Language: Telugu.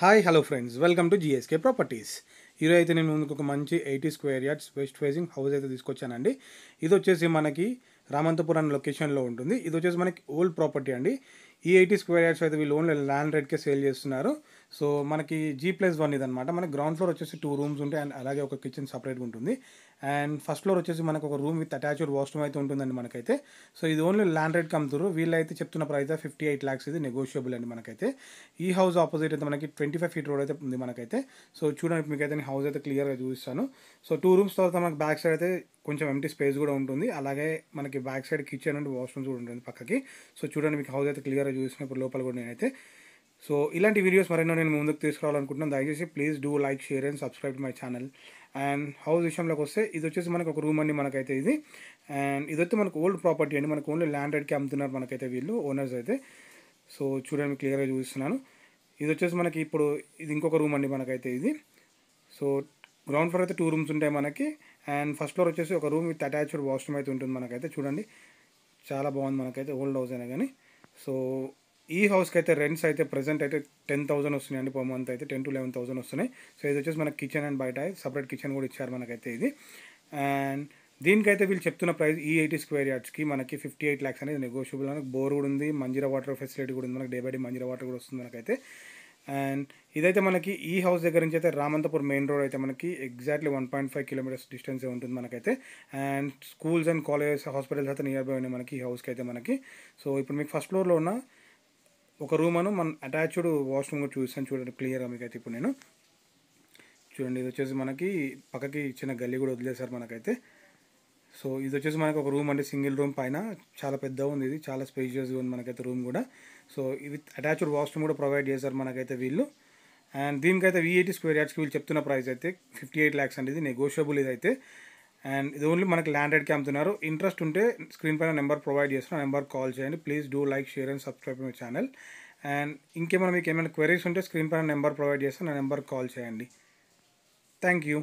Hi hello friends, welcome to GSK properties. ఈరోజు అయితే నేను ముందుకు ఒక మంచి 80 square yards west facing house అయితే తీసుకొచ్చానండి. ఇది వచ్చేసి మనకి రామంతపురం లొకేషన్లో ఉంటుంది. ఇది వచ్చేసి మనకి ఓల్డ్ ప్రాపర్టీ అండి. ఈ 80 స్క్వేర్ యార్డ్స్ అయితే వీళ్ళు ఓన్లీ ల్యాండ్ రేట్కే సేల్ చేస్తున్నారు. సో మనకి G+1 ఇదనమాట. మనకి గ్రౌండ్ ఫ్లోర్ వచ్చేసి 2 రూమ్స్ ఉంటాయి అండ్ అలాగే ఒక కిచెన్ సపరేట్గా ఉంటుంది. అండ్ ఫస్ట్ ఫ్లోర్ వచ్చేసి మనకు ఒక రూమ్ విత్ అటాచ్డ్ వాష్రూమ్ అయితే ఉంటుందండి మనకైతే. సో ఇది ఓన్లీ ల్యాండ్ రేట్కి అమ్ముతారు. వీళ్ళైతే చెప్తున్న ప్రైస్ 58 lakhs, ఇది నెగోషియబుల్ అండి మనకైతే. ఈ హౌస్ ఆపోజిట్ అయితే మనకి 25 feet రోడ్ అయితే ఉంది మనకైతే. సో చూడండి, మీకైతే నేను హౌస్ అయితే క్లియర్గా చూపిస్తాను. సో 2 rooms తర్వాత మనకి బ్యాక్ సైడ్ అయితే కొంచెం ఎంటీ స్పేస్ కూడా ఉంటుంది. అలాగే మనకి back side kitchen and washrooms కూడా ఉంటుంది పక్కకి. సో చూడండి, మీకు హౌస్ అయితే క్లియర్గా చూపిస్తున్నాను ఇప్పుడు లోపల కూడా నేనైతే. సో ఇలాంటి వీడియోస్ మరెన్నో నేను ముందుకు తీసుకురావాలనుకుంటున్నాను. దయచేసి please do like, share and subscribe to my channel. And house విషయంలోకి వస్తే ఇది వచ్చేసి మనకు ఒక రూమ్ అండి మనకైతే ఇది. అండ్ ఇదైతే మనకు ఓల్డ్ ప్రాపర్టీ అండి. మనకు ఓన్లీ ల్యాండ్ రేట్కి అమ్ముతున్నారు మనకైతే వీళ్ళు ఓనర్స్ అయితే. సో చూడండి, క్లియర్గా చూపిస్తున్నాను. ఇది వచ్చేసి మనకి ఇప్పుడు ఇది ఇంకొక రూమ్ అండి మనకైతే ఇది. సో గ్రౌండ్ ఫ్లోర్ అయితే 2 rooms ఉంటాయి మనకి. అండ్ ఫస్ట్ ఫ్లోర్ వచ్చేసి ఒక రూమ్ విత్ అటాచ్డ్ వాష్రూమ్ అయితే ఉంటుంది మనకైతే. చూడండి, చాలా బాగుంది మనకైతే, ఓల్డ్ హౌస్ అయినా కానీ. సో ఈ హౌస్కి అయితే రెంట్స్ అయితే ప్రెసెంట్ అయితే 10,000 వస్తున్నాయండి పర్ మంత్ అయితే. 10 to 11,000 వస్తున్నాయి. సో ఇది వచ్చేసి మనకి కిచెన్ అండ్ బయట సపరేట్ కిచెన్ కూడా ఇచ్చారు మనకైతే ఇది. అండ్ దీనికైతే వీళ్ళు చెప్తున్న ప్రైస్ ఈ 80 స్క్వేర్ యార్డ్స్కి మనకి 58 lakhs అనేది నెగోషియబుల్. మనకి బోర్ కూడా ఉంది, మంజీరా వాటర్ ఫెసిలిటీ కూడా ఉంది మనకి. Day by day Manjira water కూడా వస్తుంది మనకైతే. అండ్ ఇదైతే మనకి ఈ హౌస్ దగ్గర నుంచి అయితే రామంతపూర్ మెయిన్ రోడ్ అయితే మనకి ఎగ్జాక్ట్లీ 1.5 kilometers డిస్టెన్స్ ఉంటుంది మనకైతే. And schools and colleges, hospitals అయితే నియర్ బై ఉన్నాయి మనకి ఈ హౌస్కి అయితే మనకి. సో ఇప్పుడు మీకు ఫస్ట్ ఫ్లోర్లో ఉన్న ఒక రూమ్ అను మన అటాచ్డ్ వాష్రూమ్ కూడా చూస్తాను. చూడండి క్లియర్గా మీకైతే ఇప్పుడు నేను. చూడండి, ఇది వచ్చేసి మనకి పక్కకి చిన్న గల్లీ కూడా వదిలేశారు మనకైతే. సో ఇది వచ్చేసి మనకి ఒక రూమ్ అంటే సింగిల్ రూమ్ పైన చాలా పెద్దగా ఉంది. ఇది చాలా స్పేషియస్గా ఉంది మనకైతే రూమ్ కూడా. సో ఇది అటాచ్డ్ వాష్రూమ్ కూడా ప్రొవైడ్ చేశారు మనకైతే వీళ్ళు. అండ్ దీనికైతే 80 స్క్వేర్ యార్డ్స్కి వీళ్ళు చెప్తున్న ప్రైస్ అయితే 58 lakhs అండి. ఇది నెగోషియబుల్ ఇదైతే. అండ్ ఇది ఓన్లీ మనకి ల్యాండ్ రేట్కి అమ్ముతున్నారు. ఇంట్రెస్ట్ ఉంటే స్క్రీన్ పైన నెంబర్ ప్రొవైడ్ చేస్తున్నారు, నెంబర్ కాల్ చేయండి. Please do like, share and subscribe my channel. And ఇంకేమైనా మీకు ఏమైనా క్వెరీస్ ఉంటే స్క్రీన్ పైన నెంబర్ ప్రొవైడ్ చేస్తాను, నా నెంబర్ కాల్ చేయండి. Thank you.